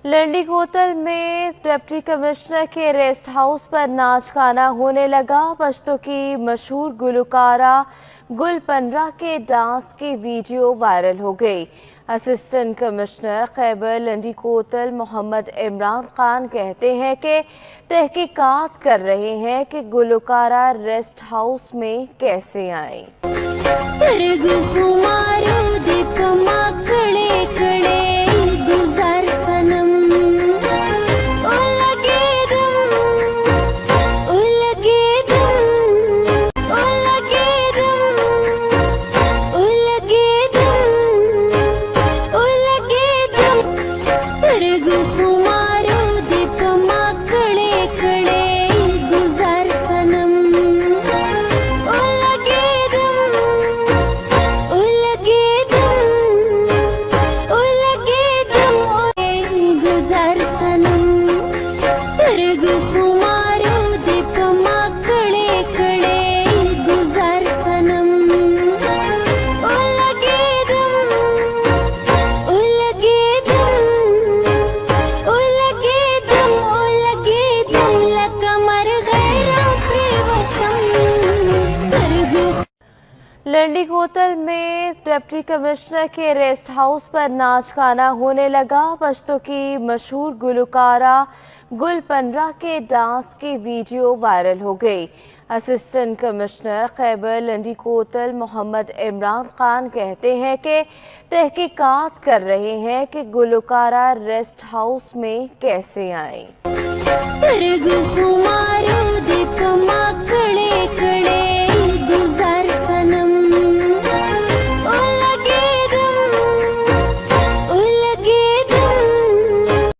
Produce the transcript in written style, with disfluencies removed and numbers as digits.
लंडी कोतल में deputy commissioner के rest house पर नाच गाना होने लगा। पश्तो की मशहूर गुलकारा गुल पनरा के डांस की वीडियो वायरल हो गई। असिस्टेंट कमिश्नर खैबर लंडी कोतल मोहम्मद इमरान खान कहते हैं कि तहकीकात कर रहे हैं कि गुलकारा रेस्ट हाउस में कैसे आए। लंडी कोतल में डिप्टी कमिश्नर के रेस्ट हाउस पर नाच गाना होने लगा। पश्तो की मशहूर गुलकारा गुल पनरा के डांस की वीडियो वायरल हो गई। असिस्टेंट कमिश्नर खैबर लंडी कोतल मोहम्मद इमरान खान कहते हैं कि तहकीकात कर रहे हैं कि गुलकारा रेस्ट हाउस में कैसे आए।